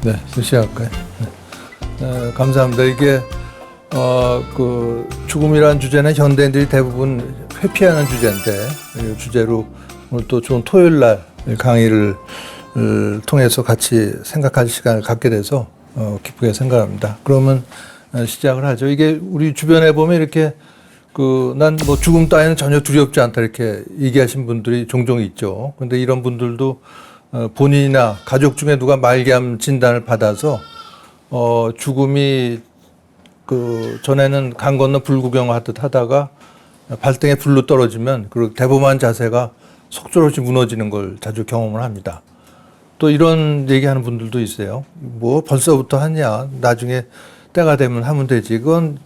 네, 시작할까요? 네. 감사합니다. 이게 죽음이라는 주제는 현대인들이 대부분 회피하는 주제인데 이 주제로 오늘 또 좋은 토요일 날 강의를 통해서 같이 생각할 시간을 갖게 돼서 기쁘게 생각합니다. 그러면 시작을 하죠. 이게 우리 주변에 보면 이렇게 난 뭐 죽음 따위는 전혀 두렵지 않다 이렇게 얘기하신 분들이 종종 있죠. 근데 이런 분들도 본인이나 가족 중에 누가 말기암 진단을 받아서 죽음이 전에는 강 건너 불구경하듯 하다가 발등에 불로 떨어지면 그 대범한 자세가 속절없이 무너지는 걸 자주 경험을 합니다. 또 이런 얘기하는 분들도 있어요. 뭐 벌써부터 하냐? 나중에 때가 되면 하면 되지. 그건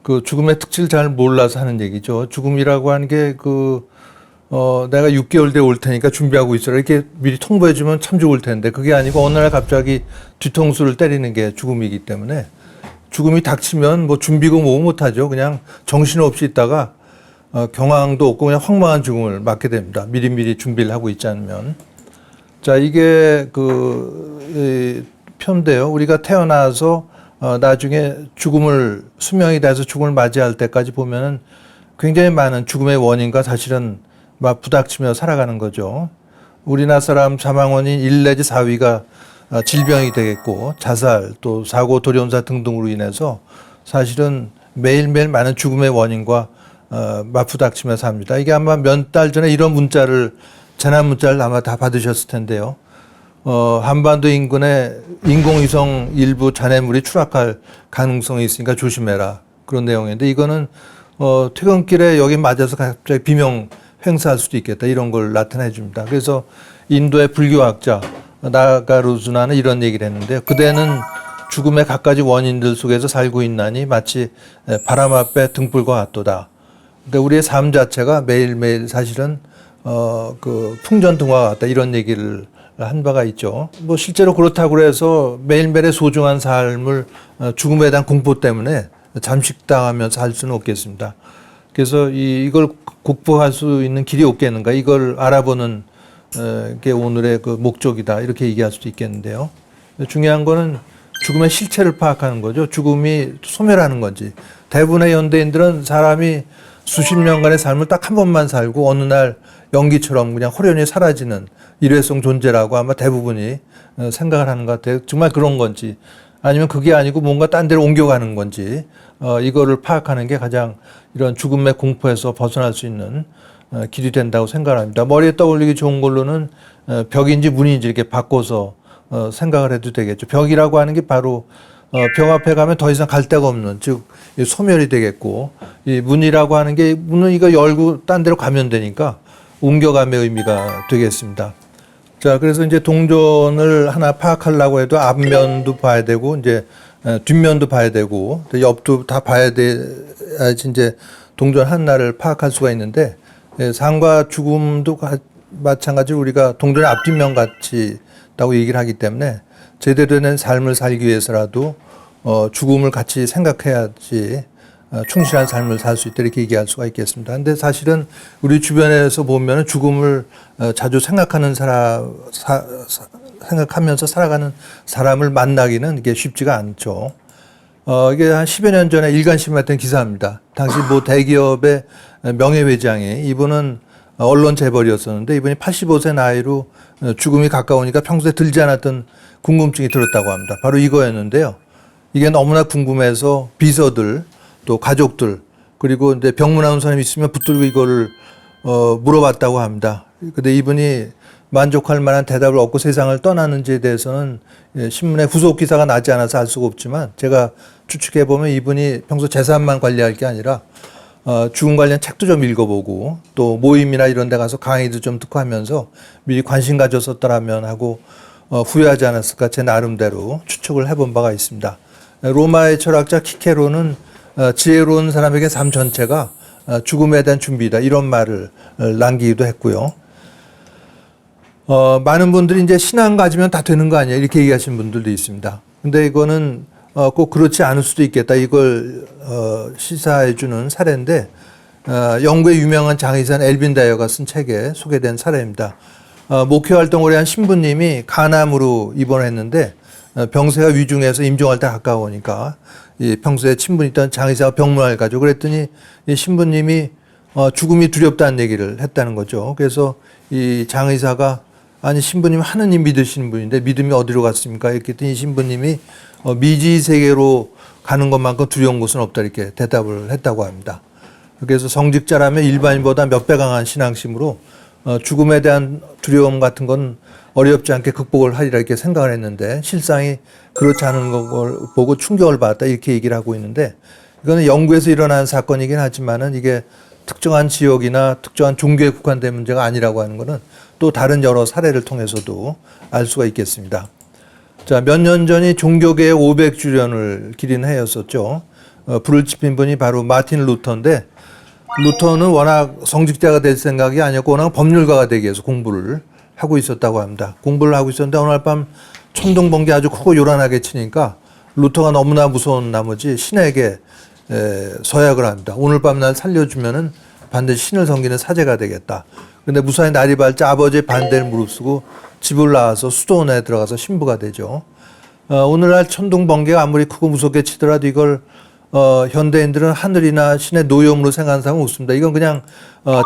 죽음의 특질을 잘 몰라서 하는 얘기죠. 죽음이라고 하는 게 내가 6개월 뒤에 올 테니까 준비하고 있어라. 이렇게 미리 통보해주면 참 좋을 텐데 그게 아니고 어느 날 갑자기 뒤통수를 때리는 게 죽음이기 때문에 죽음이 닥치면 뭐 준비고 뭐 못하죠. 그냥 정신없이 있다가 경황도 없고 그냥 황망한 죽음을 맞게 됩니다. 미리미리 준비를 하고 있지 않으면. 자, 이게 편인데요. 우리가 태어나서 나중에 수명이 돼서 죽음을 맞이할 때까지 보면은 굉장히 많은 죽음의 원인과 사실은 막 부닥치며 살아가는 거죠. 우리나라 사람 사망 원인 1 내지 4위가 질병이 되겠고 자살 또 사고 돌연사 등등으로 인해서 사실은 매일매일 많은 죽음의 원인과 맞부닥치며 삽니다. 이게 아마 몇 달 전에 이런 재난 문자를 아마 다 받으셨을 텐데요. 한반도 인근에 인공위성 일부 잔해물이 추락할 가능성이 있으니까 조심해라. 그런 내용인데 이거는 퇴근길에 여기 맞아서 갑자기 비명 행사할 수도 있겠다. 이런 걸 나타내 줍니다. 그래서 인도의 불교학자 나가르주나는 이런 얘기를 했는데요. 그대는 죽음의 갖가지 원인들 속에서 살고 있나니 마치 바람 앞에 등불과 같도다. 그러니까 우리의 삶 자체가 매일매일 사실은 풍전등화와 같다. 이런 얘기를 한 바가 있죠. 뭐 실제로 그렇다고 해서 매일매일의 소중한 삶을 죽음에 대한 공포 때문에 잠식당하면서 할 수는 없겠습니다. 그래서 이걸 극복할 수 있는 길이 없겠는가 이걸 알아보는 게 오늘의 목적이다 이렇게 얘기할 수도 있겠는데요. 중요한 거는 죽음의 실체를 파악하는 거죠. 죽음이 소멸하는 건지. 대부분의 현대인들은 사람이 수십 년간의 삶을 딱 한 번만 살고 어느 날 연기처럼 그냥 호련히 사라지는 일회성 존재라고 아마 대부분이 생각을 하는 것 같아요. 정말 그런 건지 아니면 그게 아니고 뭔가 딴 데로 옮겨가는 건지 이거를 파악하는 게 가장 이런 죽음의 공포에서 벗어날 수 있는 길이 된다고 생각합니다. 머리에 떠올리기 좋은 걸로는 벽인지 문인지 이렇게 바꿔서 생각을 해도 되겠죠. 벽이라고 하는 게 바로 벽 앞에 가면 더 이상 갈 데가 없는 즉 소멸이 되겠고 이 문이라고 하는 게 문은 이거 열고 딴 데로 가면 되니까 옮겨감의 의미가 되겠습니다. 자, 그래서 이제 동전을 하나 파악하려고 해도 앞면도 봐야 되고 이제 뒷면도 봐야 되고 옆도 다 봐야 돼야지 이제 동전 하나를 파악할 수가 있는데 삶과 죽음도 마찬가지로 우리가 동전의 앞뒷면 같이 있다고 얘기를 하기 때문에 제대로 된 삶을 살기 위해서라도 죽음을 같이 생각해야지 충실한 삶을 살 수 있다 이렇게 얘기할 수가 있겠습니다. 근데 사실은 우리 주변에서 보면 죽음을 자주 생각하면서 살아가는 사람을 만나기는 이게 쉽지가 않죠. 이게 한 10여 년 전에 일간신문에 했던 기사입니다. 당시 뭐 대기업의 명예회장이 이분은 언론 재벌이었었는데 이분이 85세 나이로 죽음이 가까우니까 평소에 들지 않았던 궁금증이 들었다고 합니다. 바로 이거였는데요. 이게 너무나 궁금해서 비서들 또 가족들 그리고 이제 병문안 사람이 있으면 붙들고 이거를 물어봤다고 합니다. 근데 이분이 만족할 만한 대답을 얻고 세상을 떠나는지에 대해서는 신문에 후속 기사가 나지 않아서 알 수가 없지만 제가 추측해 보면 이분이 평소 재산만 관리할 게 아니라 죽음 관련 책도 좀 읽어보고 또 모임이나 이런 데 가서 강의도 좀 듣고 하면서 미리 관심 가졌었더라면 하고 후회하지 않았을까 제 나름대로 추측을 해본 바가 있습니다. 로마의 철학자 키케로는 지혜로운 사람에게 삶 전체가 죽음에 대한 준비다 이런 말을 남기기도 했고요. 많은 분들이 이제 신앙 가지면 다 되는 거 아니야 이렇게 얘기하시는 분들도 있습니다. 근데 이거는 꼭 그렇지 않을 수도 있겠다 이걸 시사해 주는 사례인데 영국의 유명한 장의사 엘빈 다이어가 쓴 책에 소개된 사례입니다. 목회 활동을 한 신부님이 간암으로 입원했는데 병세가 위중해서 임종할 때 가까우니까 이 평소에 친분이 있던 장의사가 병문안을 가지고 그랬더니 이 신부님이 죽음이 두렵다는 얘기를 했다는 거죠. 그래서 이 장의사가 아니 신부님 하느님 믿으시는 분인데 믿음이 어디로 갔습니까? 이렇게 했더니 신부님이 미지 세계로 가는 것만큼 두려운 곳은 없다 이렇게 대답을 했다고 합니다. 그래서 성직자라면 일반인보다 몇 배 강한 신앙심으로 죽음에 대한 두려움 같은 건 어렵지 않게 극복을 하리라 이렇게 생각을 했는데 실상이 그렇지 않은 걸 보고 충격을 받았다 이렇게 얘기를 하고 있는데 이거는 영국에서 일어난 사건이긴 하지만은 이게 특정한 지역이나 특정한 종교에 국한된 문제가 아니라고 하는 것은 또 다른 여러 사례를 통해서도 알 수가 있겠습니다. 자, 몇 년 전이 종교계의 500주년을 기린 해였었죠. 불을 지핀 분이 바로 마틴 루터인데 루터는 워낙 성직자가 될 생각이 아니었고 워낙 법률가가 되기 위해서 공부를 하고 있었다고 합니다. 공부를 하고 있었는데 어느 날 밤 천둥번개 아주 크고 요란하게 치니까 루터가 너무나 무서운 나머지 신에게 서약을 합니다. 오늘 밤 날 살려주면은 반드시 신을 섬기는 사제가 되겠다. 근데 무사히 날이 밝자 아버지의 반대를 무릅쓰고 집을 나와서 수도원에 들어가서 신부가 되죠. 오늘날 천둥번개가 아무리 크고 무섭게 치더라도 이걸 현대인들은 하늘이나 신의 노염으로 생각하는 사람은 없습니다. 이건 그냥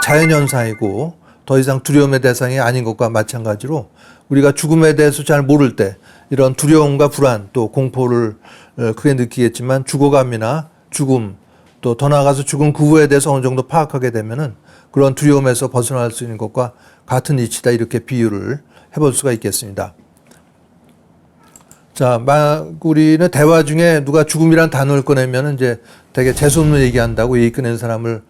자연현상이고 더 이상 두려움의 대상이 아닌 것과 마찬가지로 우리가 죽음에 대해서 잘 모를 때 이런 두려움과 불안 또 공포를 크게 느끼겠지만 죽어감이나 죽음 또 더 나아가서 죽음 그 후에 대해서 어느 정도 파악하게 되면은 그런 두려움에서 벗어날 수 있는 것과 같은 이치다 이렇게 비유를 해볼 수가 있겠습니다. 자, 우리는 대화 중에 누가 죽음이란 단어를 꺼내면 이제 되게 재수없는 얘기한다고 얘기 꺼낸 사람을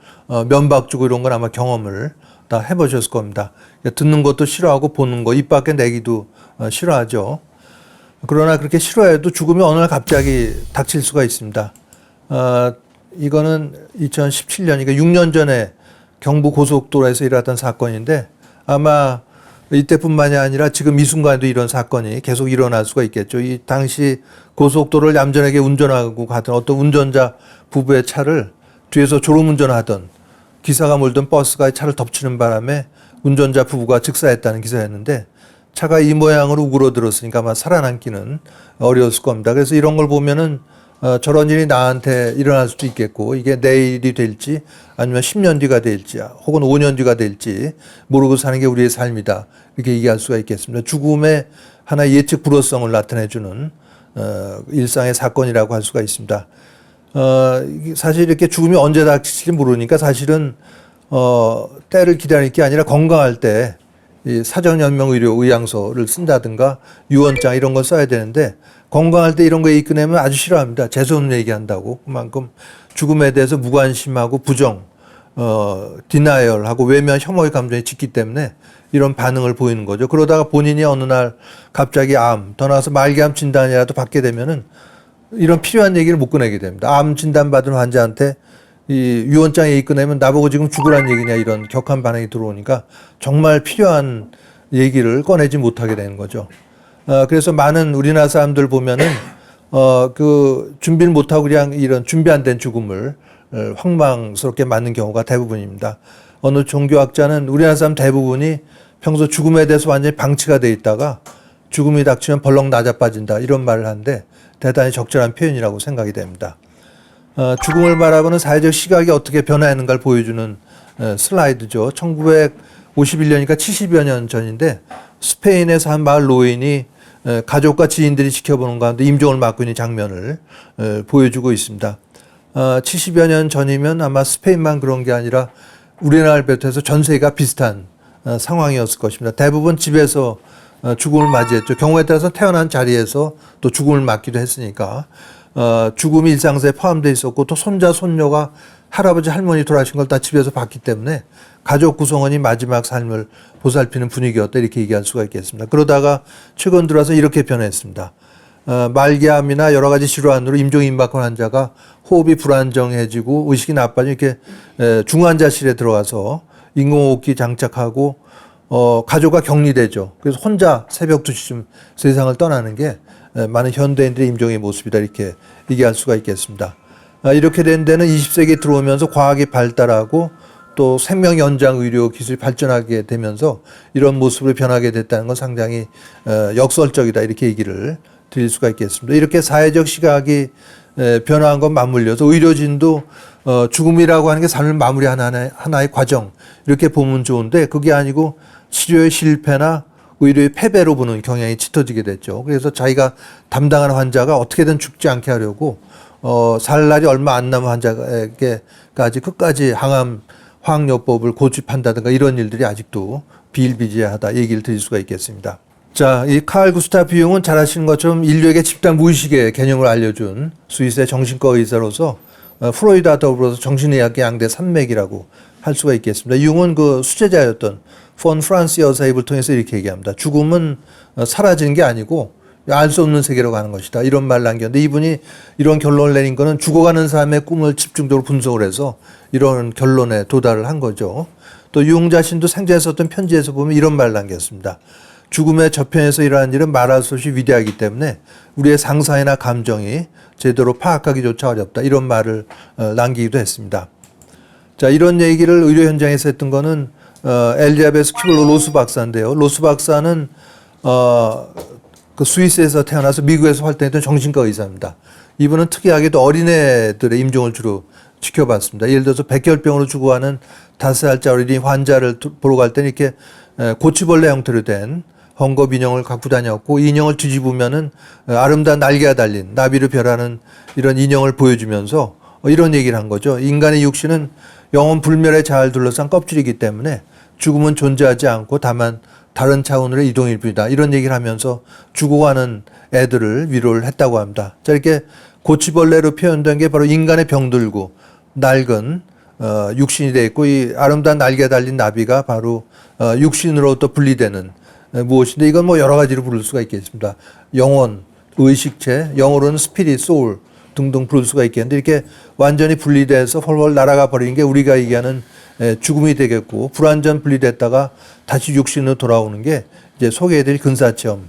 면박 주고 이런 건 아마 경험을 다 해보셨을 겁니다. 듣는 것도 싫어하고 보는 거, 입 밖에 내기도 싫어하죠. 그러나 그렇게 싫어해도 죽음이 어느 날 갑자기 닥칠 수가 있습니다. 이거는 2017년이니까 6년 전에 경부 고속도로에서 일어났던 사건인데 아마 이때뿐만이 아니라 지금 이 순간에도 이런 사건이 계속 일어날 수가 있겠죠. 이 당시 고속도로를 얌전하게 운전하고 가던 어떤 운전자 부부의 차를 뒤에서 졸음운전하던 기사가 몰던 버스가 차를 덮치는 바람에 운전자 부부가 즉사했다는 기사였는데 차가 이 모양으로 우그러들었으니까 아마 살아남기는 어려웠을 겁니다. 그래서 이런 걸 보면은 저런 일이 나한테 일어날 수도 있겠고 이게 내일이 될지 아니면 10년 뒤가 될지 혹은 5년 뒤가 될지 모르고 사는 게 우리의 삶이다 이렇게 얘기할 수가 있겠습니다. 죽음의 하나의 예측 불허성을 나타내주는 일상의 사건이라고 할 수가 있습니다. 사실 이렇게 죽음이 언제 닥칠지 모르니까 사실은 때를 기다릴 게 아니라 건강할 때 이 사전연명의료 의향서를 쓴다든가 유언장 이런 걸 써야 되는데 건강할 때 이런 거 얘기 꺼내면 아주 싫어합니다. 재수없는 얘기한다고. 그만큼 죽음에 대해서 무관심하고 부정, 디나이얼하고 외면, 혐오의 감정이 짙기 때문에 이런 반응을 보이는 거죠. 그러다가 본인이 어느 날 갑자기 암, 더 나아가서 말기암 진단이라도 받게 되면은 이런 필요한 얘기를 못 꺼내게 됩니다. 암 진단 받은 환자한테 이 유언장 얘기 꺼내면 나보고 지금 죽으란 얘기냐 이런 격한 반응이 들어오니까 정말 필요한 얘기를 꺼내지 못하게 되는 거죠. 그래서 많은 우리나라 사람들 보면은 그 준비를 못하고 그냥 이런 준비 안 된 죽음을 황망스럽게 맞는 경우가 대부분입니다. 어느 종교학자는 우리나라 사람 대부분이 평소 죽음에 대해서 완전히 방치가 돼 있다가 죽음이 닥치면 벌렁 낮아빠진다 이런 말을 하는데 대단히 적절한 표현이라고 생각이 됩니다. 죽음을 바라보는 사회적 시각이 어떻게 변화했는가를 보여주는 슬라이드죠. 1951년이니까 70여 년 전인데 스페인에서 한 마을 노인이 가족과 지인들이 지켜보는 가운데 임종을 맞고 있는 장면을 보여주고 있습니다. 70여 년 전이면 아마 스페인만 그런 게 아니라 우리나라를 비롯해서 전 세계가 비슷한 상황이었을 것입니다. 대부분 집에서 죽음을 맞이했죠. 경우에 따라서 태어난 자리에서 또 죽음을 맞기도 했으니까 죽음이 일상생활에 포함되어 있었고 또 손자, 손녀가 할아버지, 할머니 돌아가신 걸 다 집에서 봤기 때문에 가족 구성원이 마지막 삶을 보살피는 분위기였다 이렇게 얘기할 수가 있겠습니다. 그러다가 최근 들어서 이렇게 변했습니다. 말기암이나 여러 가지 질환으로 임종 임박한 환자가 호흡이 불안정해지고 의식이 나빠지고 이렇게 중환자실에 들어가서 인공호흡기 장착하고 가족과 격리되죠. 그래서 혼자 새벽 2시쯤 세상을 떠나는 게 많은 현대인들의 임종의 모습이다 이렇게 얘기할 수가 있겠습니다. 이렇게 된 데는 20세기에 들어오면서 과학이 발달하고 또 생명 연장 의료 기술이 발전하게 되면서 이런 모습으로 변하게 됐다는 건 상당히 역설적이다 이렇게 얘기를 드릴 수가 있겠습니다. 이렇게 사회적 시각이 변화한 것 맞물려서 의료진도 죽음이라고 하는 게 삶을 마무리하는 하나의 과정 이렇게 보면 좋은데 그게 아니고 치료의 실패나 의료의 패배로 보는 경향이 짙어지게 됐죠. 그래서 자기가 담당하는 환자가 어떻게든 죽지 않게 하려고 살 날이 얼마 안 남은 환자에게까지 끝까지 항암 화학요법을 고집한다든가 이런 일들이 아직도 비일비재하다 얘기를 드릴 수가 있겠습니다. 자, 이 칼 구스타프 융은 잘 아시는 것처럼 인류에게 집단 무의식의 개념을 알려준 스위스의 정신과 의사로서 프로이드와 더불어서 정신의학의 양대 산맥이라고 할 수가 있겠습니다. 융은 그 수제자였던 폰 프란스 여사의 입을 통해서 이렇게 얘기합니다. 죽음은 사라지는 게 아니고 알 수 없는 세계로 가는 것이다. 이런 말을 남겼는데 이분이 이런 결론을 내린 거는 죽어가는 사람의 꿈을 집중적으로 분석을 해서 이런 결론에 도달을 한 거죠. 또 융 자신도 생전에 썼던 편지에서 보면 이런 말을 남겼습니다. 죽음의 저편에서 일어나는 일은 말할 수 없이 위대하기 때문에 우리의 상상이나 감정이 제대로 파악하기조차 어렵다. 이런 말을 남기기도 했습니다. 자, 이런 얘기를 의료 현장에서 했던 거는 엘리자베스 큐블러 로스 박사인데요. 로스 박사는 그 스위스에서 태어나서 미국에서 활동했던 정신과 의사입니다. 이분은 특이하게도 어린애들의 임종을 주로 지켜봤습니다. 예를 들어서 백혈병으로 죽어가는 5살짜리 어린이 환자를 보러 갈 때는 이렇게 고치벌레 형태로 된 헝겊 인형을 갖고 다녔고 인형을 뒤집으면은 아름다운 날개가 달린 나비를 별하는 이런 인형을 보여주면서 이런 얘기를 한 거죠. 인간의 육신은 영원 불멸의 자아를 둘러싼 껍질이기 때문에 죽음은 존재하지 않고 다만 다른 차원으로 이동일 뿐이다. 이런 얘기를 하면서 죽어가는 애들을 위로를 했다고 합니다. 자, 이렇게 고치벌레로 표현된 게 바로 인간의 병들고 낡은 육신이 되어 있고 이 아름다운 날개 달린 나비가 바로 육신으로부터 분리되는 무엇인데 이건 뭐 여러 가지로 부를 수가 있겠습니다. 영혼, 의식체, 영어로는 스피릿, 소울 등등 부를 수가 있겠는데 이렇게 완전히 분리돼서 헐헐 날아가 버리는 게 우리가 얘기하는 죽음이 되겠고 불완전 분리됐다가 다시 육신으로 돌아오는 게 이제 소개해드릴 근사체험이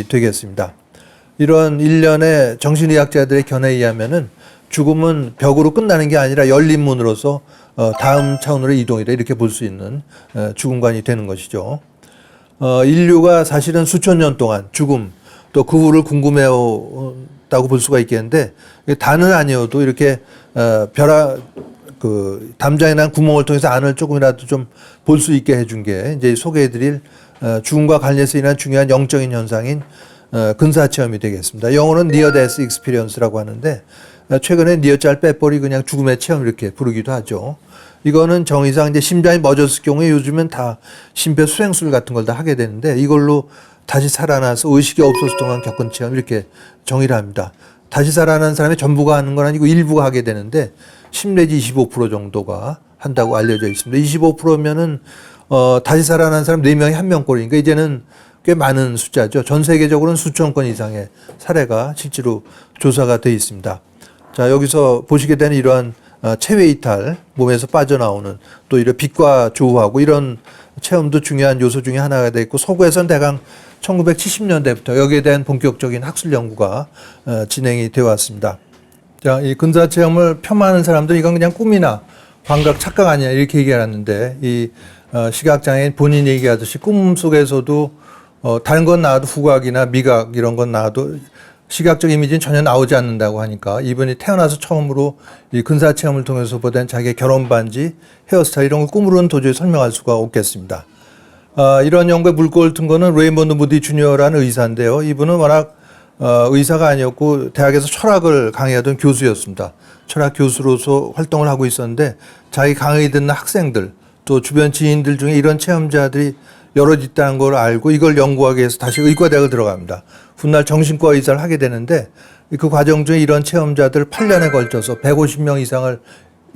되겠습니다. 이런 일련의 정신의학자들의 견해에 의하면은 죽음은 벽으로 끝나는 게 아니라 열린 문으로서 다음 차원으로 이동이다 이렇게 볼 수 있는 죽음관이 되는 것이죠. 인류가 사실은 수천 년 동안 죽음 또 그 후를 궁금해왔다고 볼 수가 있겠는데 다는 아니어도 이렇게 담장에 난 구멍을 통해서 안을 조금이라도 좀 볼 수 있게 해준 게 이제 소개해드릴 죽음과 관련해서 인한 중요한 영적인 현상인 근사체험이 되겠습니다. 영어로는 Near Death Experience라고 하는데 최근에 니어짤 빼버리 그냥 죽음의 체험 이렇게 부르기도 하죠. 이거는 정의상 이제 심장이 멎었을 경우에 요즘은 다 심폐소생술 같은 걸 다 하게 되는데 이걸로 다시 살아나서 의식이 없었을 동안 겪은 체험 이렇게 정의를 합니다. 다시 살아난 사람의 전부가 하는 건 아니고 일부가 하게 되는데 10 내지 25% 정도가 한다고 알려져 있습니다. 25%면은 다시 살아난 사람 4명이 1명꼴이니까 이제는 꽤 많은 숫자죠. 전 세계적으로는 수천 건 이상의 사례가 실제로 조사가 되어 있습니다. 자, 여기서 보시게 되는 이러한 체외 이탈, 몸에서 빠져나오는 또 이런 빛과 조우하고 이런 체험도 중요한 요소 중에 하나가 되어 있고 서구에서는 대강 1970년대부터 여기에 대한 본격적인 학술 연구가 진행이 되어 왔습니다. 자, 이 근사 체험을 폄하하는 사람들은 이건 그냥 꿈이나 환각, 착각 아니야 이렇게 얘기하는데 이 시각장애인 본인이 얘기하듯이 꿈 속에서도 다른 건 나와도 후각이나 미각 이런 건 나와도 시각적 이미지는 전혀 나오지 않는다고 하니까 이분이 태어나서 처음으로 이 근사 체험을 통해서 보던 자기의 결혼 반지, 헤어스타일 이런 걸 꿈으로는 도저히 설명할 수가 없겠습니다. 이런 연구에 물꼬를 튼 거는 레이먼드 무디 주니어라는 의사인데요. 이분은 워낙 의사가 아니었고 대학에서 철학을 강의하던 교수였습니다. 철학 교수로서 활동을 하고 있었는데 자기 강의 듣는 학생들 또 주변 지인들 중에 이런 체험자들이 여럿 있다는 걸 알고 이걸 연구하기 위해서 다시 의과대학을 들어갑니다. 훗날 정신과 의사를 하게 되는데 그 과정 중에 이런 체험자들 8년에 걸쳐서 150명 이상을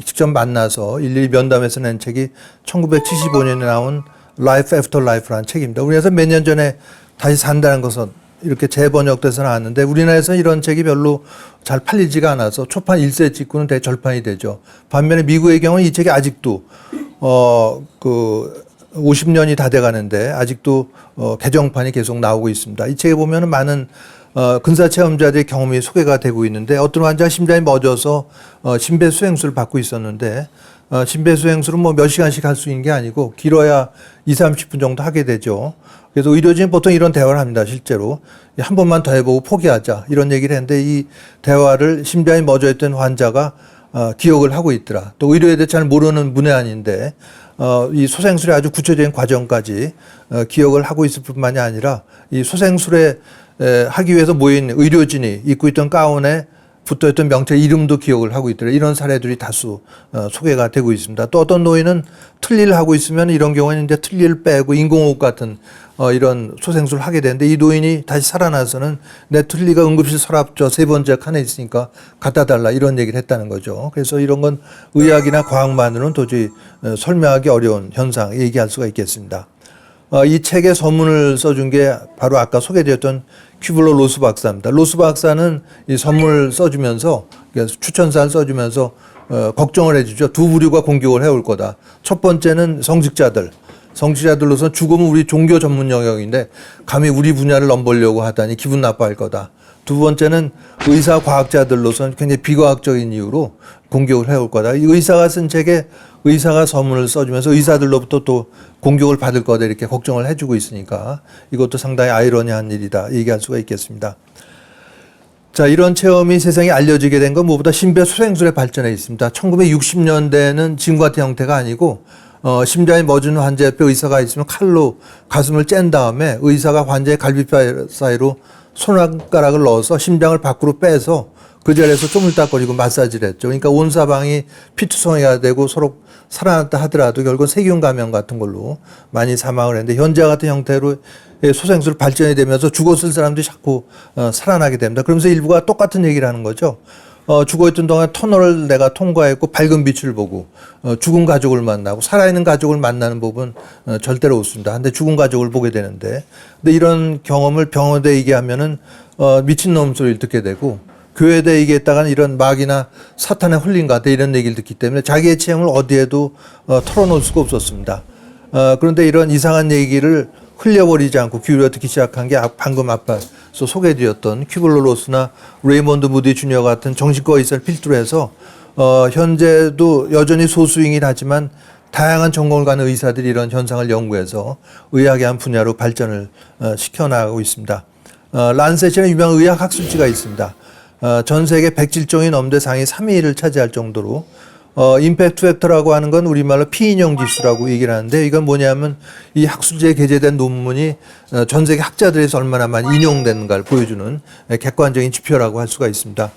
직접 만나서 일일이 면담해서 낸 책이 1975년에 나온 Life After Life라는 책입니다. 우리나라에서 몇 년 전에 다시 산다는 것은 이렇게 재번역돼서 나왔는데 우리나라에서는 이런 책이 별로 잘 팔리지가 않아서 초판 1세 찍고는 대절판이 되죠. 반면에 미국의 경우는 이 책이 아직도 50년이 다 돼가는데 아직도 개정판이 계속 나오고 있습니다. 이 책에 보면은 많은 근사 체험자들의 경험이 소개가 되고 있는데 어떤 환자가 심장이 멎어서 심폐소생술을 받고 있었는데 심폐소생술은 뭐 몇 시간씩 할 수 있는 게 아니고 길어야 2, 30분 정도 하게 되죠. 그래서 의료진은 보통 이런 대화를 합니다. 실제로 한 번만 더 해보고 포기하자 이런 얘기를 했는데 이 대화를 심장이 멎어있던 환자가 기억을 하고 있더라. 또 의료에 대해 잘 모르는 문외한인데 이 소생술의 아주 구체적인 과정까지 기억을 하고 있을 뿐만이 아니라 이 소생술에 하기 위해서 모인 의료진이 입고 있던 가운에 붙어있던 명체 이름도 기억을 하고 있더라. 이런 사례들이 다수 소개가 되고 있습니다. 또 어떤 노인은 틀니를 하고 있으면 이런 경우에는 이제 틀니를 빼고 인공호흡 같은 이런 소생술을 하게 되는데 이 노인이 다시 살아나서는 내 틀니가 응급실 서랍 세 번째 칸에 있으니까 갖다 달라 이런 얘기를 했다는 거죠. 그래서 이런 건 의학이나 과학만으로는 도저히 설명하기 어려운 현상 얘기할 수가 있겠습니다. 이 책에 서문을 써준 게 바로 아까 소개되었던 큐블러 로스 박사입니다. 로스 박사는 이 선물 써주면서 추천사를 써주면서 걱정을 해주죠. 두 부류가 공격을 해올 거다. 첫 번째는 성직자들로서 죽음은 우리 종교 전문 영역인데 감히 우리 분야를 넘보려고 하다니 기분 나빠할 거다. 두 번째는 의사 과학자들로서는 굉장히 비과학적인 이유로 공격을 해올 거다. 이 의사가 쓴 책에 의사가 서문을 써주면서 의사들로부터 또 공격을 받을 거다 이렇게 걱정을 해주고 있으니까 이것도 상당히 아이러니한 일이다 얘기할 수가 있겠습니다. 자, 이런 체험이 세상에 알려지게 된 건 무엇보다 심폐소생술의 발전에 있습니다. 1960년대는 지금 같은 형태가 아니고 심장이 멎은 환자 옆에 의사가 있으면 칼로 가슴을 짠 다음에 의사가 환자의 갈비뼈 사이로 손가락을 넣어서 심장을 밖으로 빼서 그 자리에서 쪼물딱거리고 마사지를 했죠. 그러니까 온 사방이 피투성이가 되고 서로 살아났다 하더라도 결국은 세균 감염 같은 걸로 많이 사망을 했는데 현재 같은 형태로 소생술 발전이 되면서 죽었을 사람들이 자꾸 살아나게 됩니다. 그러면서 일부가 똑같은 얘기를 하는 거죠. 죽어있던 동안 터널을 내가 통과했고 밝은 빛을 보고 죽은 가족을 만나고 살아있는 가족을 만나는 법은 절대로 없습니다. 근데 죽은 가족을 보게 되는데 근데 이런 경험을 병원에 얘기하면은 미친놈 소리를 듣게 되고 교회에 얘기했다가는 이런 마귀나 사탄에 홀린 것 같다 이런 얘기를 듣기 때문에 자기의 체험을 어디에도 털어놓을 수가 없었습니다. 그런데 이런 이상한 얘기를 흘려버리지 않고 기울여 듣기 시작한 게 방금 앞에서 소개드렸던 큐블러 로스나 레이먼드 무디 주니어 같은 정신과 의사를 필두로 해서 현재도 여전히 소수이긴 하지만 다양한 전공을 가는 의사들이 이런 현상을 연구해서 의학의 한 분야로 발전을 시켜나가고 있습니다. 란셋이라는 유명한 의학 학술지가 있습니다. 전 세계 107종이 넘는 상위 3위를 차지할 정도로 임팩트 팩터라고 하는 건 우리말로 피인용 지수라고 얘기를 하는데 이건 뭐냐면 이 학술지에 게재된 논문이 전 세계 학자들에서 얼마나 많이 인용되는가를 보여주는 객관적인 지표라고 할 수가 있습니다.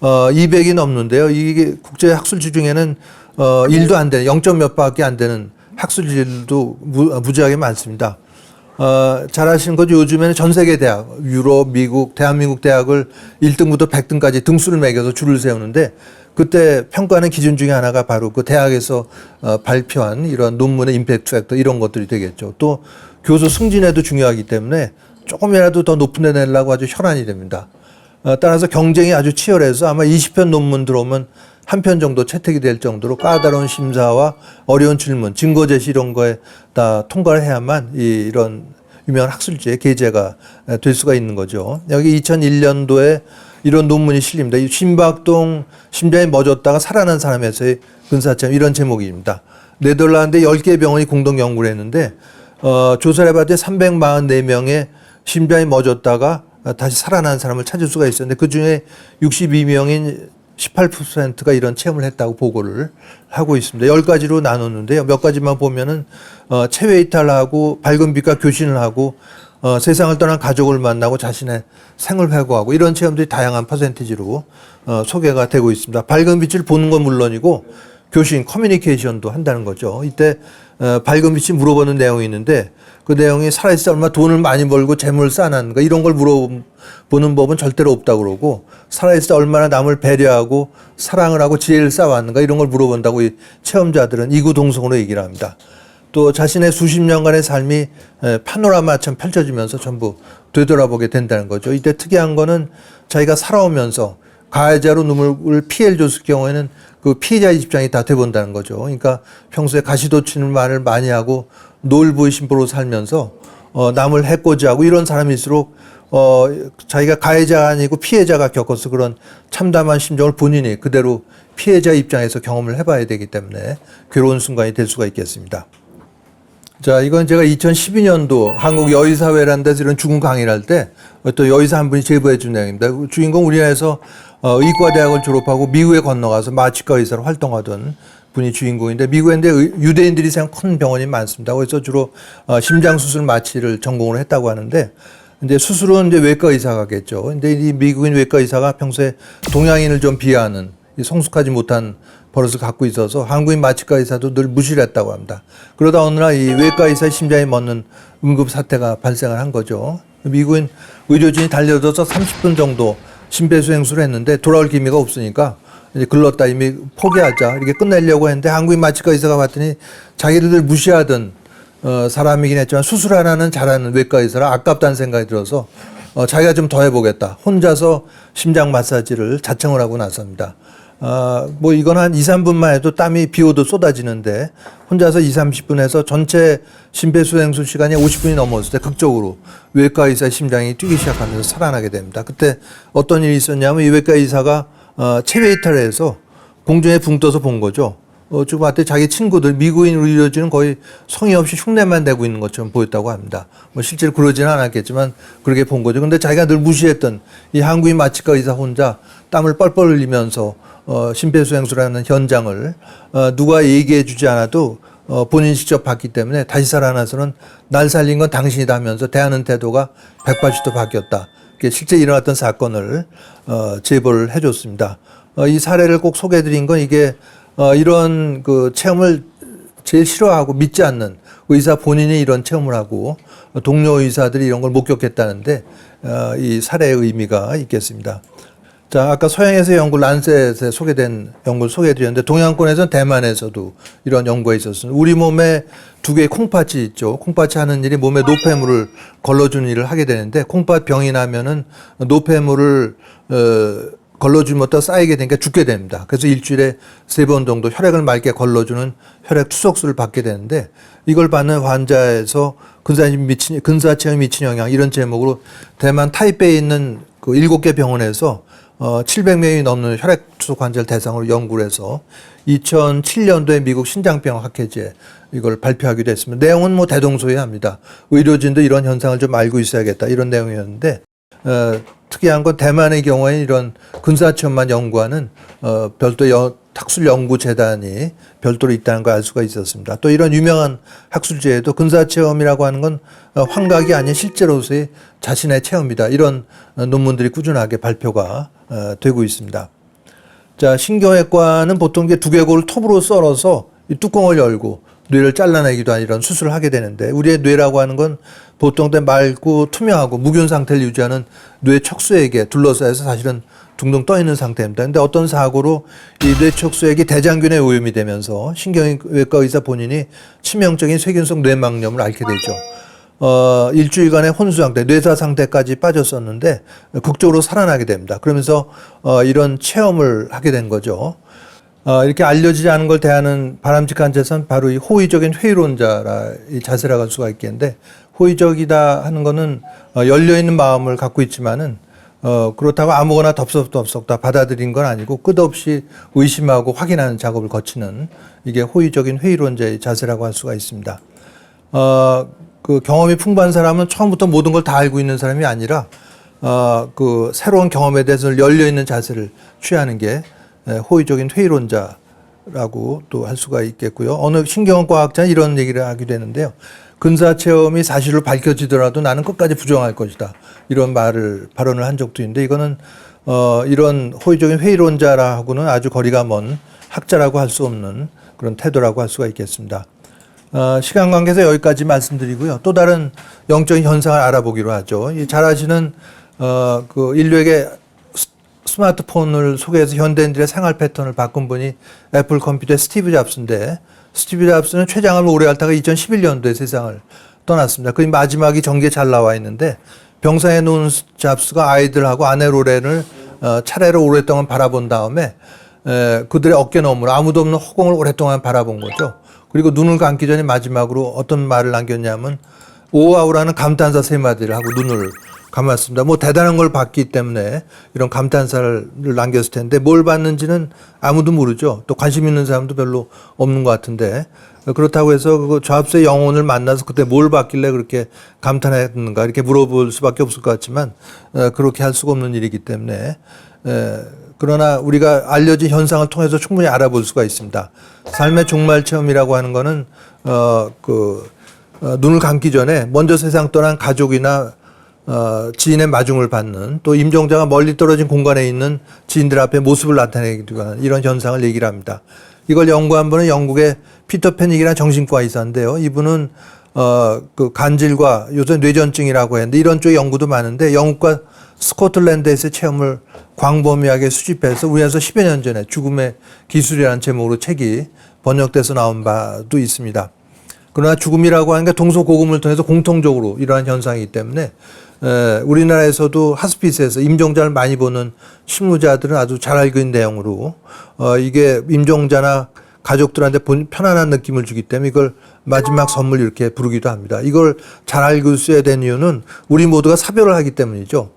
200이 넘는데요. 이게 국제 학술지 중에는 1도 안 되는 0점 몇 밖에 안 되는 학술지들도 무지하게 많습니다. 잘 아시는 거죠. 요즘에는 전 세계 대학, 유럽, 미국, 대한민국 대학을 1등부터 100등까지 등수를 매겨서 줄을 세우는데 그때 평가하는 기준 중에 하나가 바로 그 대학에서 발표한 이런 논문의 임팩트 팩터 이런 것들이 되겠죠. 또 교수 승진에도 중요하기 때문에 조금이라도 더 높은 데 내려고 아주 혈안이 됩니다. 따라서 경쟁이 아주 치열해서 아마 20편 논문 들어오면 한 편 정도 채택이 될 정도로 까다로운 심사와 어려운 질문, 증거 제시 이런 거에 다 통과를 해야만 이런 유명한 학술지에 게재가 될 수가 있는 거죠. 여기 2001년도에 이런 논문이 실립니다. 이 심박동 심장이 멎었다가 살아난 사람에서의 근사체험 이런 제목입니다. 네덜란드 10개 병원이 공동 연구를 했는데 조사를 해봤더니 344명의 심장이 멎었다가 다시 살아난 사람을 찾을 수가 있었는데 그중에 62명인 18%가 이런 체험을 했다고 보고를 하고 있습니다. 10가지로 나눴는데요. 몇 가지만 보면은 체외 이탈하고 밝은 빛과 교신을 하고 세상을 떠난 가족을 만나고 자신의 생을 회고하고 이런 체험들이 다양한 퍼센티지로 소개가 되고 있습니다. 밝은 빛을 보는 건 물론이고 교신, 커뮤니케이션도 한다는 거죠. 이때 밝은 빛이 물어보는 내용이 있는데 그 내용이 살아있을 때 얼마나 돈을 많이 벌고 재물을 쌓았는가 이런 걸 물어보는 법은 절대로 없다고 그러고 살아있을 때 얼마나 남을 배려하고 사랑을 하고 지혜를 쌓아왔는가 이런 걸 물어본다고 이 체험자들은 이구동성으로 얘기를 합니다. 또 자신의 수십 년간의 삶이 파노라마처럼 펼쳐지면서 전부 되돌아보게 된다는 거죠. 이때 특이한 거는 자기가 살아오면서 가해자로 눈물을 피해를 줬을 경우에는 그 피해자의 입장이 다 돼본다는 거죠. 그러니까 평소에 가시돋치는 말을 많이 하고 노을보이심보로 살면서 남을 해코지하고 이런 사람일수록 자기가 가해자가 아니고 피해자가 겪어서 그런 참담한 심정을 본인이 그대로 피해자 입장에서 경험을 해봐야 되기 때문에 괴로운 순간이 될 수가 있겠습니다. 자, 이건 제가 2012년도 한국 여의사회라는 데서 이런 죽음 강의를 할 때 또 여의사 한 분이 제보해 준 내용입니다. 주인공 우리나라에서 의과대학을 졸업하고 미국에 건너가서 마취과 의사로 활동하던 분이 주인공인데, 미국에 유대인들이 생각 큰 병원이 많습니다. 그래서 주로 심장 수술 마취를 전공을 했다고 하는데, 이제 수술은 이제 외과 의사가 하겠죠. 근데 이 미국인 외과 의사가 평소에 동양인을 좀 비하하는 성숙하지 못한 버릇을 갖고 있어서 한국인 마취과 의사도 늘 무시를 했다고 합니다. 그러다 어느 날 이 외과 의사의 심장이 멎는 응급 사태가 발생을 한 거죠. 미국인 의료진이 달려들어서 30분 정도 심폐소생술을 했는데 돌아올 기미가 없으니까 이제 글렀다, 이미 포기하자, 이렇게 끝내려고 했는데 한국인 마취과 의사가 봤더니 자기를 늘 무시하던 사람이긴 했지만 수술 하나는 잘하는 외과 의사라 아깝다는 생각이 들어서 자기가 좀 더 해보겠다. 혼자서 심장 마사지를 자청을 하고 나섭니다. 뭐 이건 한 2, 3분만 해도 땀이 비 오듯 쏟아지는데 혼자서 2, 30분 해서 전체 심폐소생술 시간이 50분이 넘었을 때 극적으로 외과 의사의 심장이 뛰기 시작하면서 살아나게 됩니다. 그때 어떤 일이 있었냐면 이 외과 의사가 체외 이탈을 해서 공중에 붕 떠서 본 거죠. 지금 봤더니 자기 친구들, 미국인 의료진은 거의 성의 없이 흉내만 내고 있는 것처럼 보였다고 합니다. 뭐 실제로 그러지는 않았겠지만 그렇게 본 거죠. 근데 자기가 늘 무시했던 이 한국인 마취과 의사 혼자 땀을 뻘뻘 흘리면서 심폐소생술하는 현장을 누가 얘기해 주지 않아도 본인이 직접 봤기 때문에 다시 살아나서는 날 살린 건 당신이다 하면서 대하는 태도가 180도 바뀌었다. 실제 일어났던 사건을 제보를 해줬습니다. 이 사례를 꼭 소개해드린 건 이게 이런 그 체험을 제일 싫어하고 믿지 않는 의사 본인이 이런 체험을 하고 동료 의사들이 이런 걸 목격했다는데 이 사례의 의미가 있겠습니다. 자, 아까 서양에서 연구 란셋에 소개된 연구를 소개해드렸는데 동양권에서는 대만에서도 이런 연구가 있었습니다. 우리 몸에 두 개의 콩팥이 있죠. 콩팥이 하는 일이 몸에 노폐물을 걸러주는 일을 하게 되는데 콩팥 병이 나면은 노폐물을 걸러주면 또 쌓이게 되니까 죽게 됩니다. 그래서 일주일에 3번 정도 혈액을 맑게 걸러주는 혈액 투석술을 받게 되는데 이걸 받는 환자에서 근사체험이 미친 영향, 이런 제목으로 대만 타이베이에 있는 그 7개 병원에서 700명이 넘는 혈액 투석 환자를 대상으로 연구를 해서 2007년도에 미국 신장병 학회지에 이걸 발표하기도 했습니다. 내용은 뭐 대동소이합니다. 의료진도 이런 현상을 좀 알고 있어야겠다, 이런 내용이었는데 특이한 건 대만의 경우에 이런 근사체험만 연구하는 별도 학술연구재단이 별도로 있다는 걸 알 수가 있었습니다. 또 이런 유명한 학술지에도 근사체험이라고 하는 건 환각이 아닌 실제로서의 자신의 체험이다, 이런 논문들이 꾸준하게 발표가 되고 있습니다. 자, 신경외과는 보통 이게 두개골을 톱으로 썰어서 이 뚜껑을 열고 뇌를 잘라내기도 하는 이런 수술을 하게 되는데, 우리의 뇌라고 하는 건 보통 때 맑고 투명하고 무균 상태를 유지하는 뇌 척수액에 둘러싸여서 사실은 둥둥 떠 있는 상태입니다. 근데 어떤 사고로 이 뇌 척수액이 대장균에 오염이 되면서 신경외과 의사 본인이 치명적인 세균성 뇌막염을 앓게 되죠. 일주일간의 혼수 상태, 뇌사 상태까지 빠졌었는데 극적으로 살아나게 됩니다. 그러면서 이런 체험을 하게 된 거죠. 이렇게 알려지지 않은 걸 대하는 바람직한 자세는 바로 이 호의적인 회의론자라 이 자세라고 할 수가 있겠는데, 호의적이다 하는 거는 열려있는 마음을 갖고 있지만은 그렇다고 아무거나 덥석덥석 다 받아들인 건 아니고 끝없이 의심하고 확인하는 작업을 거치는, 이게 호의적인 회의론자의 자세라고 할 수가 있습니다. 그 경험이 풍부한 사람은 처음부터 모든 걸 다 알고 있는 사람이 아니라 그 새로운 경험에 대해서 열려있는 자세를 취하는 게 호의적인 회의론자라고 또 할 수가 있겠고요. 어느 신경과학자는 이런 얘기를 하기도 했는데요. 근사체험이 사실로 밝혀지더라도 나는 끝까지 부정할 것이다, 이런 발언을 한 적도 있는데, 이거는 이런 호의적인 회의론자라고는 아주 거리가 먼 학자라고 할 수 없는 그런 태도라고 할 수가 있겠습니다. 시간 관계에서 여기까지 말씀드리고요. 또 다른 영적인 현상을 알아보기로 하죠. 잘 아시는 그 인류에게 스마트폰을 소개해서 현대인들의 생활 패턴을 바꾼 분이 애플 컴퓨터의 스티브 잡스인데, 스티브 잡스는 췌장암을 오래 앓다가 2011년도에 세상을 떠났습니다. 그 마지막이 전기에 잘 나와 있는데, 병상에 누운 잡스가 아이들하고 아내 로렌을 차례로 오랫동안 바라본 다음에 그들의 어깨 너머로 아무도 없는 허공을 오랫동안 바라본 거죠. 그리고 눈을 감기 전에 마지막으로 어떤 말을 남겼냐면 오와우라는 감탄사 3마디를 하고 눈을 감았습니다. 뭐 대단한 걸 봤기 때문에 이런 감탄사를 남겼을 텐데 뭘 봤는지는 아무도 모르죠. 또 관심 있는 사람도 별로 없는 것 같은데 그렇다고 해서 그 좌합수의 영혼을 만나서 그때 뭘 봤길래 그렇게 감탄했는가 이렇게 물어볼 수밖에 없을 것 같지만 그렇게 할 수가 없는 일이기 때문에 그러나 우리가 알려진 현상을 통해서 충분히 알아볼 수가 있습니다. 삶의 종말 체험이라고 하는 거는 눈을 감기 전에 먼저 세상 떠난 가족이나 지인의 마중을 받는 또 임종자가 멀리 떨어진 공간에 있는 지인들 앞에 모습을 나타내기도 하는 이런 현상을 얘기를 합니다. 이걸 연구한 분은 영국의 피터 패닉이라는 정신과 의사인데요. 이분은 그 간질과 요새 뇌전증이라고 했는데 이런 쪽의 연구도 많은데 영국과 스코틀랜드에서의 체험을 광범위하게 수집해서 우리나라에서 10여 년 전에 죽음의 기술이라는 제목으로 책이 번역돼서 나온 바도 있습니다. 그러나 죽음이라고 하는 게 동서고금을 통해서 공통적으로 이러한 현상이기 때문에 우리나라에서도 하스피스에서 임종자를 많이 보는 실무자들은 아주 잘 알고 있는 내용으로 이게 임종자나 가족들한테 편안한 느낌을 주기 때문에 이걸 마지막 선물 이렇게 부르기도 합니다. 이걸 잘 알고 있어야 되는 이유는 우리 모두가 사별을 하기 때문이죠.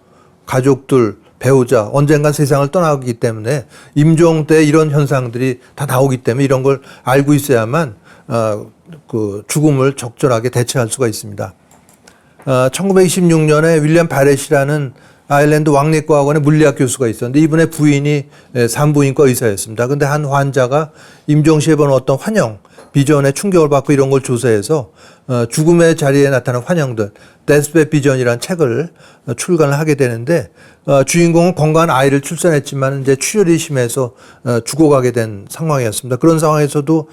가족들, 배우자, 언젠간 세상을 떠나기 때문에 임종 때 이런 현상들이 다 나오기 때문에 이런 걸 알고 있어야만 그 죽음을 적절하게 대처할 수가 있습니다. 1926년에 윌리엄 바렛이라는 아일랜드 왕립과학원의 물리학 교수가 있었는데 이분의 부인이 산부인과 의사였습니다. 근데 한 환자가 임종 시에 본 어떤 환영, 비전에 충격을 받고 이런 걸 조사해서 죽음의 자리에 나타나는 환영들, 데스베 비전이라는 책을 출간을 하게 되는데 주인공은 건강한 아이를 출산했지만 이제 출혈이 심해서 죽어가게 된 상황이었습니다. 그런 상황에서도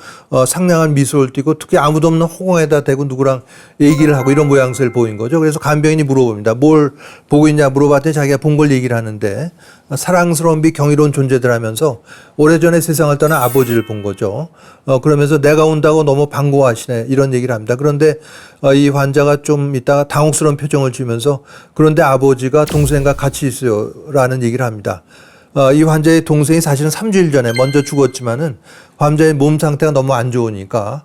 상냥한 미소를 띠고 특히 아무도 없는 허공에다 대고 누구랑 얘기를 하고 이런 모양새를 보인 거죠. 그래서 간병인이 물어봅니다. 뭘 보고 있냐 물어봤더니 자기가 본 걸 얘기를 하는데 사랑스러운 비 경이로운 존재들 하면서 오래전에 세상을 떠난 아버지를 본 거죠. 그러면서 내가 온다고 너무 반가워하시네 이런 얘기를 합니다. 그런데 이 환자가 좀 있다가 당혹스러운 표정을 지으면서 그런데 아버지가 동생과 같이 있어요 라는 얘기를 합니다. 이 환자의 동생이 사실은 3주일 전에 먼저 죽었지만은 환자의 몸 상태가 너무 안 좋으니까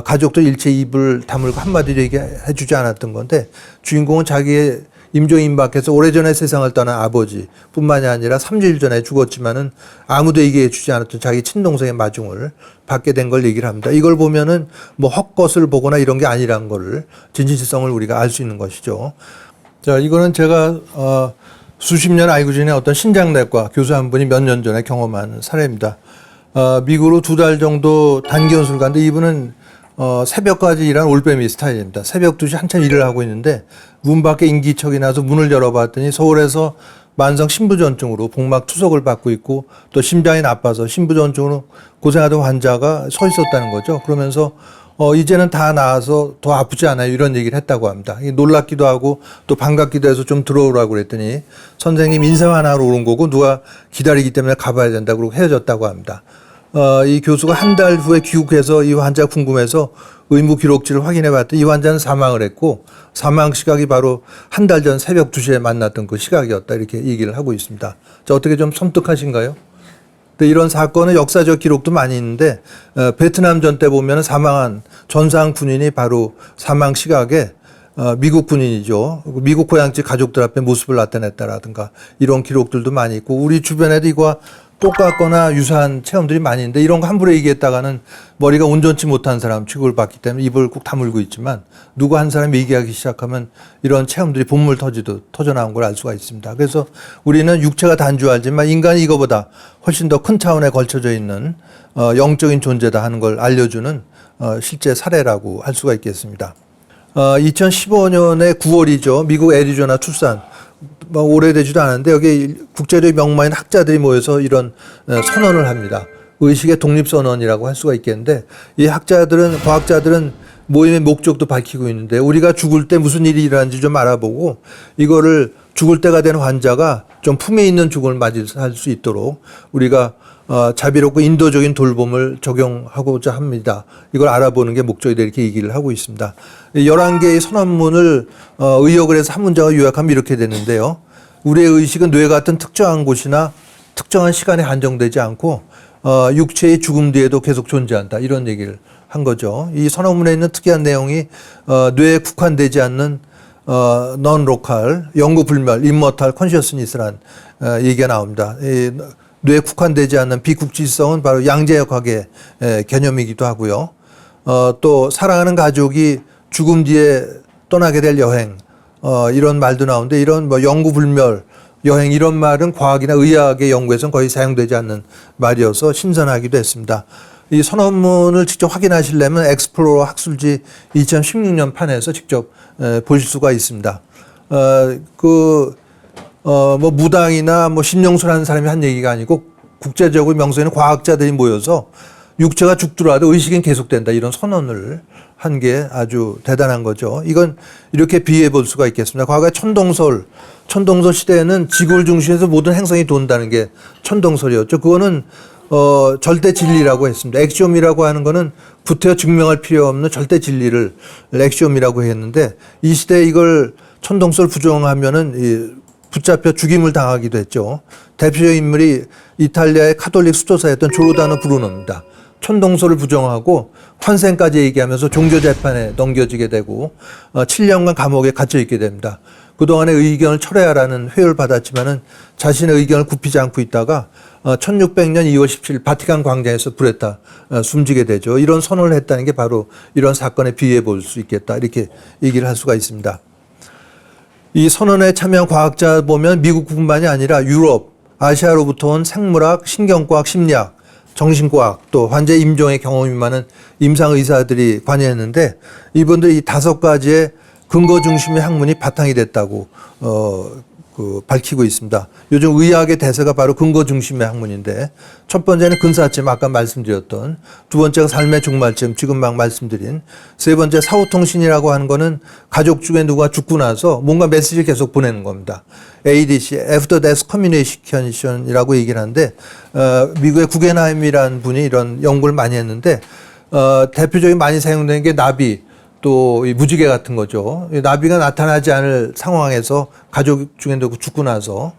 가족들 일체 입을 다물고 한마디도 얘기해 주지 않았던 건데 주인공은 자기의 임종이 임박해서 오래전에 세상을 떠난 아버지뿐만이 아니라 3주일 전에 죽었지만은 아무도 얘기해 주지 않았던 자기 친동생의 마중을 받게 된 걸 얘기를 합니다. 이걸 보면은 뭐 헛것을 보거나 이런 게 아니란 거를 진실성을 우리가 알 수 있는 것이죠. 자, 이거는 제가 수십 년 알고 지낸 어떤 신장내과 교수 한 분이 몇 년 전에 경험한 사례입니다. 미국으로 2달 정도 단기 연수를 갔는데 이분은 새벽까지 일하는 올빼미 스타일입니다. 새벽 2시 한참 일을 하고 있는데 문 밖에 인기척이 나서 문을 열어봤더니 서울에서 만성 신부전증으로 복막 투석을 받고 있고 또 심장이 나빠서 신부전증으로 고생하던 환자가 서 있었다는 거죠. 그러면서 이제는 다 나아서 더 아프지 않아요. 이런 얘기를 했다고 합니다. 놀랍기도 하고 또 반갑기도 해서 좀 들어오라고 그랬더니 선생님 인사만 하러 오는 거고 누가 기다리기 때문에 가봐야 된다고 그러고 헤어졌다고 합니다. 이 교수가 한 달 후에 귀국해서 이 환자가 궁금해서 의무 기록지를 확인해 봤더니 이 환자는 사망을 했고 사망 시각이 바로 한 달 전 새벽 2시에 만났던 그 시각이었다 이렇게 얘기를 하고 있습니다. 자, 어떻게 좀 섬뜩하신가요? 근데 이런 사건은 역사적 기록도 많이 있는데 베트남 전 때 보면 사망한 전사한 군인이 바로 사망 시각에 미국 군인이죠. 미국 고향집 가족들 앞에 모습을 나타냈다라든가 이런 기록들도 많이 있고 우리 주변에도 이거와 똑같거나 유사한 체험들이 많이 있는데 이런 거 함부로 얘기했다가는 머리가 온전치 못한 사람 취급을 받기 때문에 입을 꼭 다물고 있지만 누구 한 사람이 얘기하기 시작하면 이런 체험들이 본물 터져 나온 걸 알 수가 있습니다. 그래서 우리는 육체가 단주하지만 인간이 이거보다 훨씬 더 큰 차원에 걸쳐져 있는 영적인 존재다 하는 걸 알려주는 실제 사례라고 할 수가 있겠습니다. 2015년에 9월이죠. 미국 애리조나 투싼. 뭐 오래되지도 않았는데 여기 국제적 명망인 학자들이 모여서 이런 선언을 합니다. 의식의 독립선언이라고 할 수가 있겠는데 이 학자들은 과학자들은 모임의 목적도 밝히고 있는데 우리가 죽을 때 무슨 일이 일어나는지 좀 알아보고 이거를 죽을 때가 된 환자가 좀 품에 있는 죽음을 맞이할 수 있도록 우리가 자비롭고 인도적인 돌봄을 적용하고자 합니다. 이걸 알아보는 게 목적이다 이렇게 얘기를 하고 있습니다. 11개의 선언문을 의역을 해서 한 문장을 요약하면 이렇게 되는데요. 우리의 의식은 뇌 같은 특정한 곳이나 특정한 시간에 한정되지 않고 육체의 죽음 뒤에도 계속 존재한다. 이런 얘기를 한 거죠. 이 선언문에 있는 특이한 내용이 뇌에 국한되지 않는 non local, 영구 불멸, immortal consciousness란 얘기가 나옵니다. 이 뇌에 국한되지 않는 비국지성은 바로 양재역학의 개념이기도 하고요. 또 사랑하는 가족이 죽음 뒤에 떠나게 될 여행, 이런 말도 나오는데 이런 뭐 영구 불멸 여행 이런 말은 과학이나 의학의 연구에서는 거의 사용되지 않는 말이어서 신선하기도 했습니다. 이 선언문을 직접 확인하시려면 엑스플로러 학술지 2016년 판에서 직접 보실 수가 있습니다. 뭐 무당이나 뭐 신용수라는 사람이 한 얘기가 아니고 국제적으로 명성있는 과학자들이 모여서 육체가 죽더라도 의식은 계속된다 이런 선언을 한 게 아주 대단한 거죠. 이건 이렇게 비유해 볼 수가 있겠습니다. 과거에 천동설 시대에는 지구를 중심해서 모든 행성이 돈다는 게 천동설이었죠. 그거는 절대 진리라고 했습니다. 엑시옴이라고 하는 거는 구태여 증명할 필요 없는 절대 진리를 엑시옴이라고 했는데 이 시대에 이걸 천동설 부정하면은 붙잡혀 죽임을 당하기도 했죠. 대표적 인물이 이탈리아의 카톨릭 수도사였던 조르다노 브루노입니다. 천동설을 부정하고 환생까지 얘기하면서 종교재판에 넘겨지게 되고 7년간 감옥에 갇혀 있게 됩니다. 그동안의 의견을 철회하라는 회유를 받았지만은 자신의 의견을 굽히지 않고 있다가 1600년 2월 17일 바티칸 광장에서 불에 타 숨지게 되죠. 이런 선언을 했다는 게 바로 이런 사건에 비유해 볼 수 있겠다. 이렇게 얘기를 할 수가 있습니다. 이 선언에 참여한 과학자 보면 미국뿐만이 아니라 유럽, 아시아로부터 온 생물학, 신경과학, 심리학, 정신과학 또 환자 임종의 경험이 많은 임상의사들이 관여했는데 이분들이 이 5가지의 근거 중심의 학문이 바탕이 됐다고 밝히고 있습니다. 요즘 의학의 대세가 바로 근거 중심의 학문인데 첫 번째는 근사점 아까 말씀드렸던, 두 번째가 삶의 종말점 지금 막 말씀드린, 세 번째 사후통신이라고 하는 거는 가족 중에 누가 죽고 나서 뭔가 메시지를 계속 보내는 겁니다. ADC, After Death Communication이라고 얘기를 하는데 미국의 구겐하임이라는 분이 이런 연구를 많이 했는데 대표적인 많이 사용되는 게 나비 또 이 무지개 같은 거죠. 나비가 나타나지 않을 상황에서 가족 중에 누구 죽고 나서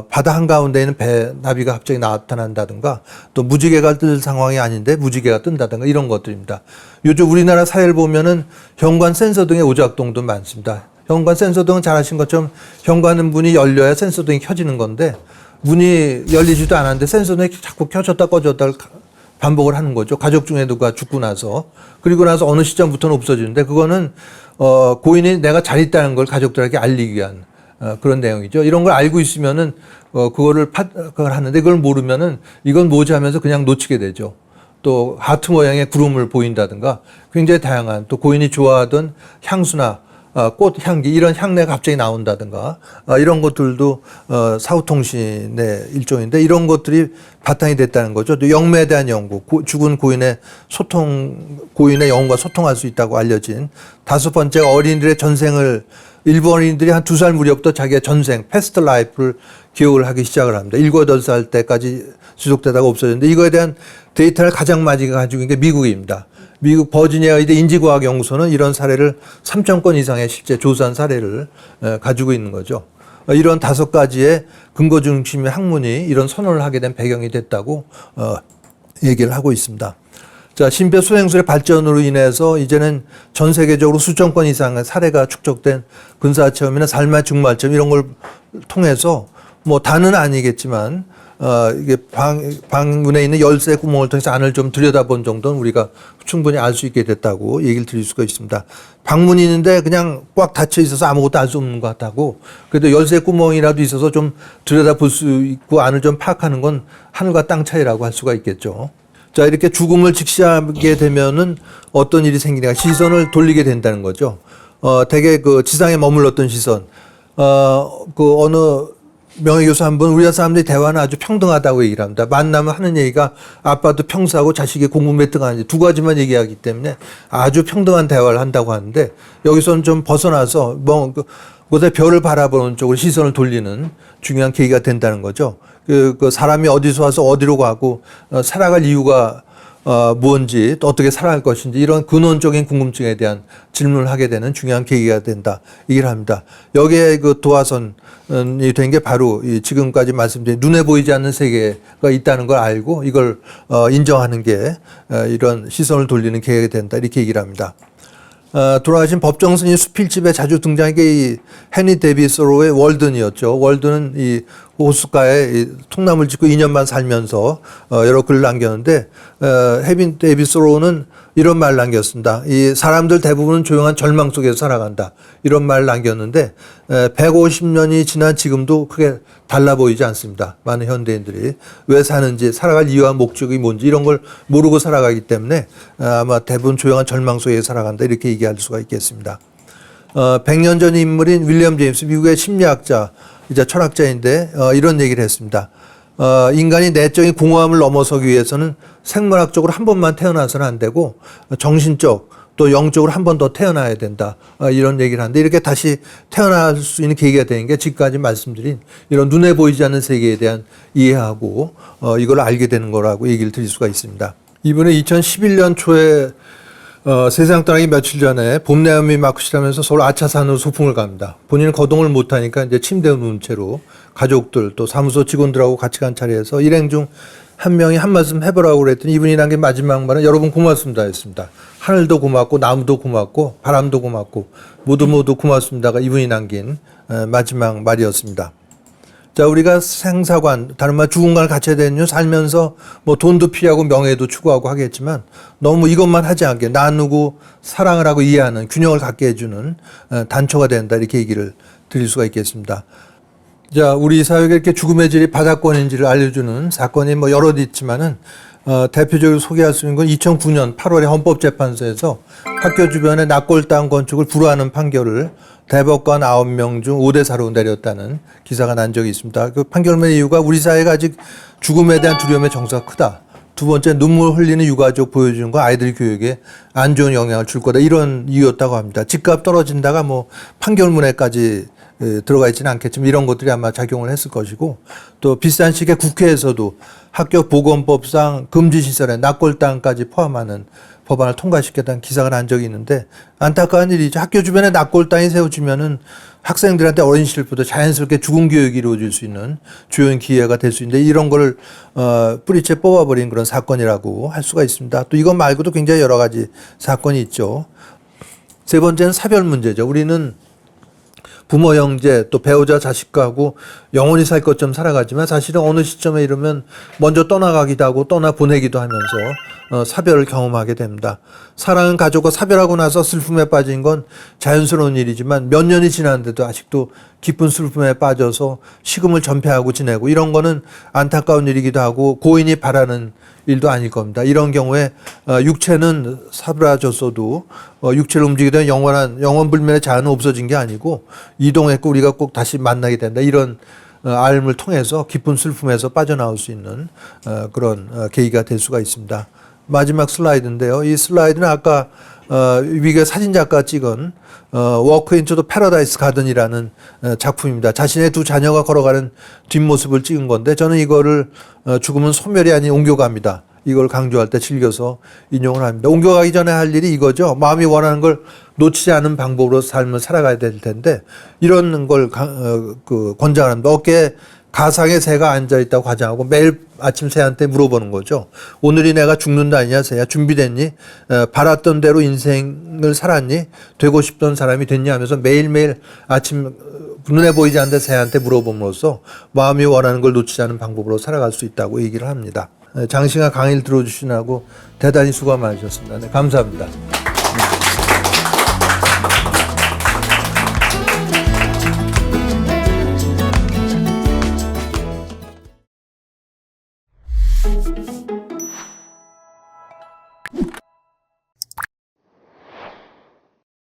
바다 한가운데 있는 배 나비가 갑자기 나타난다든가 또 무지개가 뜰 상황이 아닌데 무지개가 뜬다든가 이런 것들입니다. 요즘 우리나라 사회를 보면은 현관 센서 등의 오작동도 많습니다. 현관 센서 등은 잘 아신 것처럼 현관 문이 열려야 센서 등이 켜지는 건데 문이 열리지도 않았는데 센서 등이 자꾸 켜졌다 꺼졌다 반복을 하는 거죠. 가족 중에 누가 죽고 나서. 그리고 나서 어느 시점부터는 없어지는데 그거는 고인이 내가 잘 있다는 걸 가족들에게 알리기 위한 그런 내용이죠. 이런 걸 알고 있으면은 그걸 하는데 그걸 모르면은 이건 뭐지 하면서 그냥 놓치게 되죠. 또 하트 모양의 구름을 보인다든가 굉장히 다양한 또 고인이 좋아하던 향수나 꽃 향기 이런 향내가 갑자기 나온다든가 이런 것들도 사후통신의 일종인데 이런 것들이 바탕이 됐다는 거죠. 또 영매에 대한 연구, 죽은 고인의 영혼과 소통할 수 있다고 알려진. 5번째가 어린이들의 전생을 일부 어린이들이 한 2살 무렵부터 자기의 전생, 패스트 라이프를 기억을 하기 시작을 합니다. 7, 8살 때까지 지속되다가 없어졌는데 이거에 대한 데이터를 가장 많이 가지고 있는 게 미국입니다. 미국 버지니아 의대 인지과학연구소는 이런 사례를 3,000건 이상의 실제 조사한 사례를 가지고 있는 거죠. 이런 5가지의 근거 중심의 학문이 이런 선언을 하게 된 배경이 됐다고 얘기를 하고 있습니다. 자, 심폐소생술의 발전으로 인해서 이제는 전 세계적으로 수천 건 이상의 사례가 축적된 근사체험이나 삶의 중말점 이런 걸 통해서 뭐 다는 아니겠지만 이게 방문에 있는 열쇠 구멍을 통해서 안을 좀 들여다본 정도는 우리가 충분히 알 수 있게 됐다고 얘기를 드릴 수가 있습니다. 방문이 있는데 그냥 꽉 닫혀 있어서 아무것도 알 수 없는 것 같다고. 그래도 열쇠 구멍이라도 있어서 좀 들여다볼 수 있고 안을 좀 파악하는 건 하늘과 땅 차이라고 할 수가 있겠죠. 자, 이렇게 죽음을 직시하게 되면은 어떤 일이 생기냐. 시선을 돌리게 된다는 거죠. 되게 그 지상에 머물렀던 시선. 어느 명예교수 한 분 우리나라 사람들이 대화는 아주 평등하다고 얘기를 합니다. 만나면 하는 얘기가 아빠도 평소하고 자식이 공부 몇 등 하는지 2가지만 얘기하기 때문에 아주 평등한 대화를 한다고 하는데 여기서는 좀 벗어나서 그곳에 별을 바라보는 쪽으로 시선을 돌리는 중요한 계기가 된다는 거죠. 그 사람이 어디서 와서 어디로 가고 살아갈 이유가 무언지 또 어떻게 살아갈 것인지 이런 근원적인 궁금증에 대한 질문을 하게 되는 중요한 계기가 된다 얘기를 합니다. 여기에 그 도화선이 된 게 바로 지금까지 말씀드린 눈에 보이지 않는 세계가 있다는 걸 알고 이걸 인정하는 게 이런 시선을 돌리는 계기가 된다 이렇게 얘기를 합니다. 돌아가신 법정 스님 수필집에 자주 등장한 게 이 헨리 데이빗 소로의 월든이었죠. 월든은 이 호숫가에 이 통나무를 짓고 2년만 살면서 여러 글을 남겼는데 헨리 데이빗 소로는 이런 말을 남겼습니다. 이 사람들 대부분은 조용한 절망 속에서 살아간다. 이런 말을 남겼는데 150년이 지난 지금도 크게 달라 보이지 않습니다. 많은 현대인들이 왜 사는지, 살아갈 이유와 목적이 뭔지 이런 걸 모르고 살아가기 때문에 아마 대부분 조용한 절망 속에 살아간다. 이렇게 얘기할 수가 있겠습니다. 100년 전 인물인 윌리엄 제임스, 미국의 심리학자이자 철학자인데 이런 얘기를 했습니다. 인간이 내적인 공허함을 넘어서기 위해서는 생물학적으로 한 번만 태어나서는 안 되고 정신적 또 영적으로 한 번 더 태어나야 된다. 이런 얘기를 하는데 이렇게 다시 태어날 수 있는 계기가 되는 게 지금까지 말씀드린 이런 눈에 보이지 않는 세계에 대한 이해하고 이걸 알게 되는 거라고 얘기를 드릴 수가 있습니다. 이번에 2011년 초에 세상 떠나기 며칠 전에 봄내음이 막시라면서 서울 아차산으로 소풍을 갑니다. 본인은 거동을 못하니까 이제 침대에 누운 채로 가족들 또 사무소 직원들하고 같이 간 차례에서 일행 중 한 명이 한 말씀 해보라고 그랬더니 이분이 남긴 마지막 말은 여러분 고맙습니다 했습니다. 하늘도 고맙고 나무도 고맙고 바람도 고맙고 모두 고맙습니다가 이분이 남긴 마지막 말이었습니다. 자, 우리가 생사관, 다른 말 죽음관을 갖춰야 되는 이유 살면서 뭐 돈도 피하고 명예도 추구하고 하겠지만 너무 이것만 하지 않게 나누고 사랑을 하고 이해하는 균형을 갖게 해주는 단초가 된다. 이렇게 얘기를 드릴 수가 있겠습니다. 자, 우리 사회가 이렇게 죽음의 질이 바닥권인지를 알려주는 사건이 뭐 여러 있지만은 대표적으로 소개할 수 있는 건 2009년 8월에 헌법재판소에서 학교 주변에 낙골당 건축을 불허하는 판결을 대법관 9명 중 5대 4로 내렸다는 기사가 난 적이 있습니다. 그 판결문의 이유가 우리 사회가 아직 죽음에 대한 두려움의 정서가 크다. 두 번째, 눈물 흘리는 유가족 보여주는 거 아이들 교육에 안 좋은 영향을 줄 거다. 이런 이유였다고 합니다. 집값 떨어진다가 뭐 판결문에까지 들어가 있지는 않겠지만 이런 것들이 아마 작용을 했을 것이고 또 비슷한 시기에 국회에서도 학교 보건법상 금지시설에 낙골당까지 포함하는 법안을 통과시켰다는 기사가 난 적이 있는데 안타까운 일이죠. 학교 주변에 낙골당이 세워지면은 학생들한테 어린 시절부터 자연스럽게 죽음 교육이 이루어질 수 있는 주요한 기회가 될 수 있는데 이런 거를 뿌리채 뽑아버린 그런 사건이라고 할 수가 있습니다. 또 이것 말고도 굉장히 여러 가지 사건이 있죠. 세 번째는 사별 문제죠. 우리는 부모, 형제, 또 배우자, 자식과하고 영원히 살 것처럼 살아가지만 사실은 어느 시점에 이르면 먼저 떠나가기도 하고 떠나 보내기도 하면서 사별을 경험하게 됩니다. 사랑하는 가족과 사별하고 나서 슬픔에 빠진 건 자연스러운 일이지만 몇 년이 지났는데도 아직도 깊은 슬픔에 빠져서 식음을 전폐하고 지내고 이런 거는 안타까운 일이기도 하고 고인이 바라는 일도 아닐 겁니다. 이런 경우에 육체는 사라졌어도 육체를 움직이게 되면 영원불멸의 자아는 없어진 게 아니고 이동했고 우리가 꼭 다시 만나게 된다. 이런 알을 통해서 깊은 슬픔에서 빠져나올 수 있는 그런 계기가 될 수가 있습니다. 마지막 슬라이드인데요. 이 슬라이드는 아까 위계 사진작가가 찍은 Walk into the Paradise Garden이라는 작품입니다. 자신의 두 자녀가 걸어가는 뒷모습을 찍은 건데 저는 이거를 죽음은 소멸이 아닌 옮겨갑니다. 이걸 강조할 때 즐겨서 인용을 합니다. 옮겨가기 전에 할 일이 이거죠. 마음이 원하는 걸 놓치지 않은 방법으로 삶을 살아가야 될 텐데 이런 걸 권장을 합니다. 어깨에 가상의 새가 앉아있다고 가정하고 매일 아침 새한테 물어보는 거죠. 오늘이 내가 죽는 날이냐 새야 준비됐니? 바랐던 대로 인생을 살았니? 되고 싶던 사람이 됐니? 하면서 매일매일 아침 눈에 보이지 않는 새한테 물어봄으로써 마음이 원하는 걸 놓치지 않은 방법으로 살아갈 수 있다고 얘기를 합니다. 장시간 강의를 들어주시느라고 대단히 수고 많으셨습니다. 네, 감사합니다.